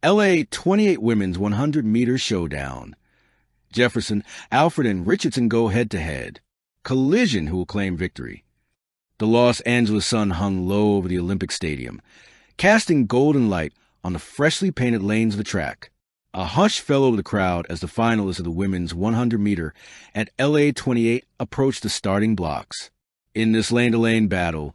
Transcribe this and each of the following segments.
LA28 women's 100-meter showdown. Jefferson, Alfred, and Richardson go head-to-head. Collision who will claim victory. The Los Angeles sun hung low over the Olympic Stadium, casting golden light on the freshly painted lanes of the track. A hush fell over the crowd as the finalists of the women's 100-meter at LA28 approached the starting blocks. In this lane-to-lane battle,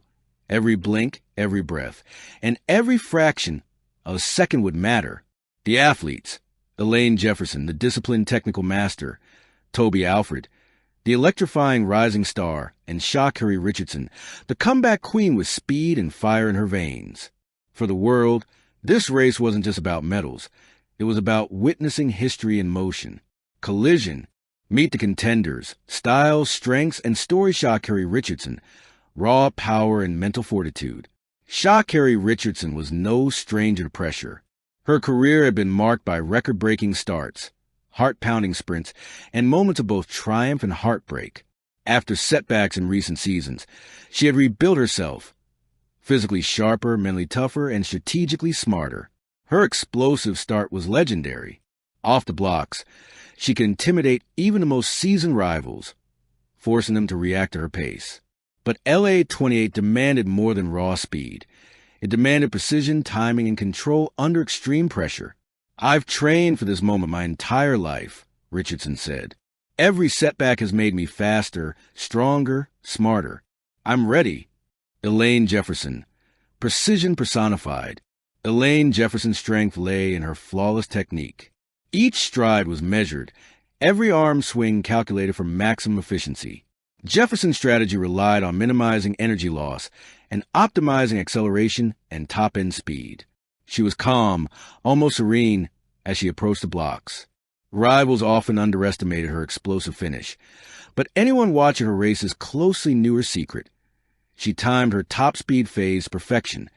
every blink, every breath, and every fraction of a second would matter. The athletes, Elaine Jefferson, the disciplined technical master, Toby Alfred, the electrifying rising star, and Sha'Carri Richardson, the comeback queen with speed and fire in her veins. For the world, this race wasn't just about medals. It was about witnessing history in motion. Collision. Meet the contenders. Style, strengths, and story. Sha'Carri Richardson. Raw power and mental fortitude. Sha'Carri Richardson was no stranger to pressure. Her career had been marked by record-breaking starts, heart-pounding sprints, and moments of both triumph and heartbreak. After setbacks in recent seasons, she had rebuilt herself, physically sharper, mentally tougher, and strategically smarter. Her explosive start was legendary. Off the blocks, she could intimidate even the most seasoned rivals, forcing them to react to her pace. But LA28 demanded more than raw speed. It demanded precision, timing, and control under extreme pressure. "I've trained for this moment my entire life," Richardson said. "Every setback has made me faster, stronger, smarter. I'm ready." Elaine Jefferson, precision personified. Elaine Jefferson's strength lay in her flawless technique. Each stride was measured, every arm swing calculated for maximum efficiency. Jefferson's strategy relied on minimizing energy loss and optimizing acceleration and top-end speed. She was calm, almost serene, as she approached the blocks. Rivals often underestimated her explosive finish, but anyone watching her races closely knew her secret. She timed her top speed phase to perfection,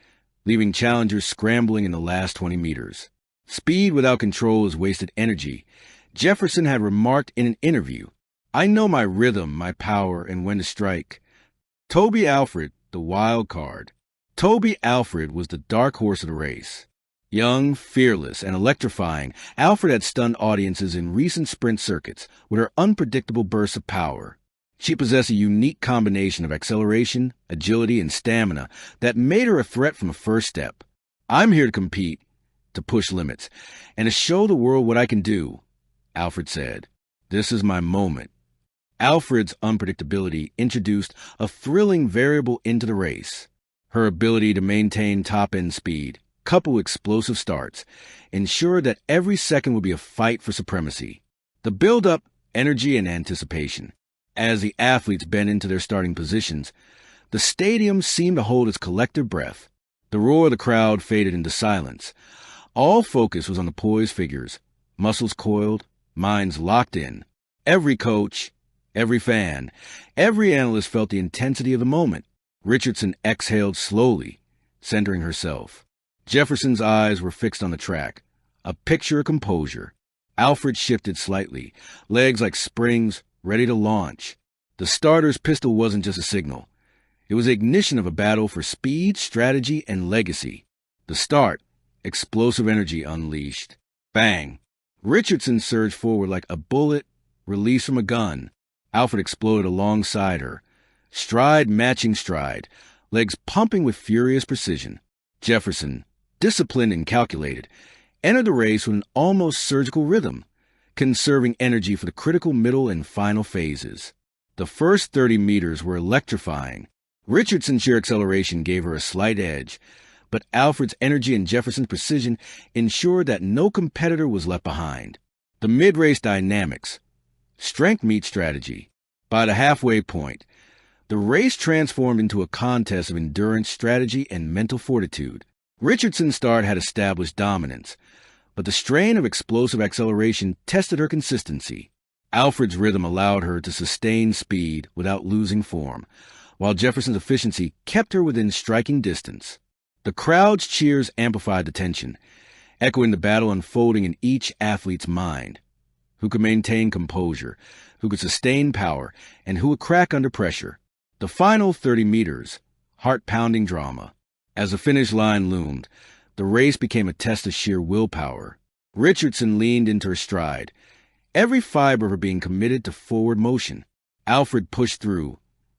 leaving challengers scrambling in the last 20 meters. Speed without control is wasted energy. Jefferson had remarked in an interview, "I know my rhythm, my power, and when to strike." Toby Alfred, the wild card. Toby Alfred was the dark horse of the race. Young, fearless, and electrifying, Alfred had stunned audiences in recent sprint circuits with her unpredictable bursts of power. She possessed a unique combination of acceleration, agility, and stamina that made her a threat from the first step. "I'm here to compete, to push limits, and to show the world what I can do," Alfred said. "This is my moment." Alfred's unpredictability introduced a thrilling variable into the race. Her ability to maintain top-end speed, coupled with explosive starts, ensured that every second would be a fight for supremacy. The build-up, energy, and anticipation. As the athletes bent into their starting positions, the stadium seemed to hold its collective breath. The roar of the crowd faded into silence. All focus was on the poised figures, muscles coiled, minds locked in. Every coach, every fan, every analyst felt the intensity of the moment. Richardson exhaled slowly, centering herself. Jefferson's eyes were fixed on the track, a picture of composure. Alfred shifted slightly, legs like springs, ready to launch. The starter's pistol wasn't just a signal. It was the ignition of a battle for speed, strategy, and legacy. The start, explosive energy unleashed. Bang! Richardson surged forward like a bullet released from a gun. Alfred exploded alongside her, stride matching stride, legs pumping with furious precision. Jefferson, disciplined and calculated, entered the race with an almost surgical rhythm, conserving energy for the critical middle and final phases. The first 30 meters were electrifying. Richardson's sheer acceleration gave her a slight edge, but Alfred's energy and Jefferson's precision ensured that no competitor was left behind. The mid-race dynamics. Strength meets strategy. By the halfway point, the race transformed into a contest of endurance, strategy, and mental fortitude. Richardson's start had established dominance, but the strain of explosive acceleration tested her consistency. Alfred's rhythm allowed her to sustain speed without losing form, while Jefferson's efficiency kept her within striking distance. The crowd's cheers amplified the tension, echoing the battle unfolding in each athlete's mind. Who could maintain composure, who could sustain power, and who would crack under pressure. The final 30 meters, heart-pounding drama. As the finish line loomed, The race became a test of sheer willpower. Richardson leaned into her stride, every fiber of her being committed to forward motion. Alfred pushed through,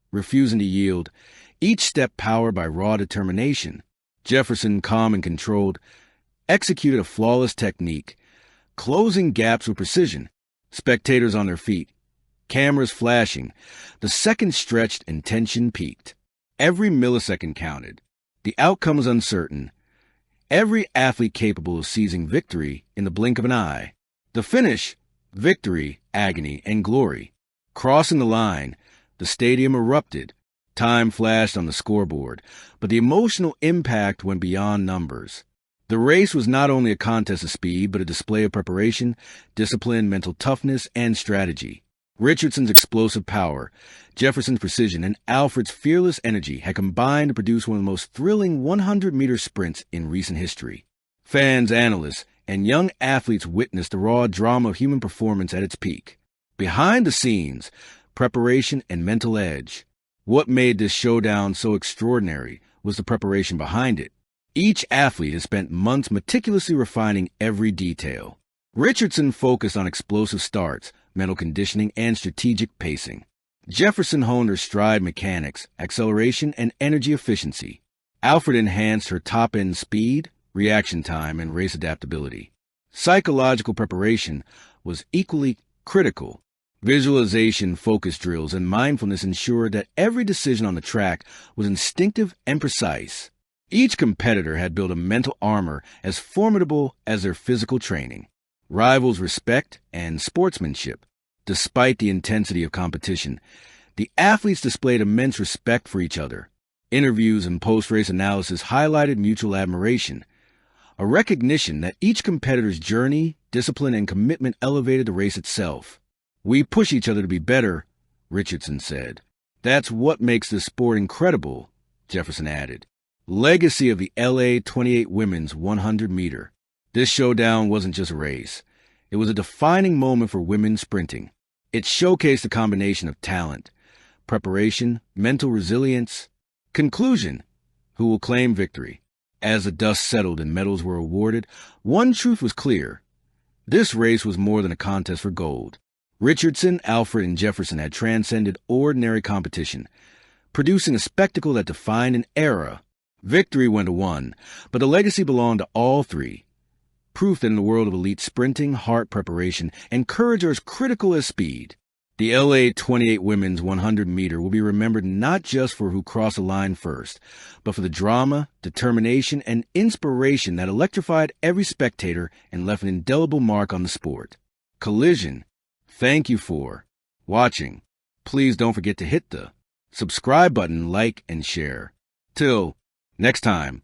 refusing to yield, each step powered by raw determination. Jefferson, calm and controlled, executed a flawless technique, closing gaps with precision. Spectators on their feet, cameras flashing. The seconds stretched and tension peaked. Every millisecond counted. The outcome was uncertain. Every athlete capable of seizing victory in the blink of an eye. The finish, victory, agony, and glory. Crossing the line, the stadium erupted. Time flashed on the scoreboard, but the emotional impact went beyond numbers. The race was not only a contest of speed, but a display of preparation, discipline, mental toughness, and strategy. Richardson's explosive power, Jefferson's precision, and Alfred's fearless energy had combined to produce one of the most thrilling 100-meter sprints in recent history. Fans, analysts, and young athletes witnessed the raw drama of human performance at its peak. Behind the scenes, preparation and mental edge. What made this showdown so extraordinary was the preparation behind it. Each athlete has spent months meticulously refining every detail. Richardson focused on explosive starts, mental conditioning, and strategic pacing. Jefferson honed her stride mechanics, acceleration, and energy efficiency. Alfred enhanced her top-end speed, reaction time, and race adaptability. Psychological preparation was equally critical. Visualization, focus drills, and mindfulness ensured that every decision on the track was instinctive and precise. Each competitor had built a mental armor as formidable as their physical training. Rivals' respect and sportsmanship. Despite the intensity of competition, the athletes displayed immense respect for each other. Interviews and post-race analysis highlighted mutual admiration, a recognition that each competitor's journey, discipline, and commitment elevated the race itself. "We push each other to be better," Richardson said. "That's what makes this sport incredible," Jefferson added. Legacy of the LA28 women's 100-meter. This showdown wasn't just a race. It was a defining moment for women sprinting. It showcased a combination of talent, preparation, mental resilience. Conclusion: who will claim victory? As the dust settled and medals were awarded, one truth was clear. This race was more than a contest for gold. Richardson, Alfred, and Jefferson had transcended ordinary competition, producing a spectacle that defined an era. Victory went to one, but the legacy belonged to all three. Proof that in the world of elite sprinting, heart preparation, and courage are as critical as speed. The LA28 women's 100-meter will be remembered not just for who crossed the line first, but for the drama, determination, and inspiration that electrified every spectator and left an indelible mark on the sport. Collision. Thank you for watching. Please don't forget to hit the subscribe button, like, and share. Till next time.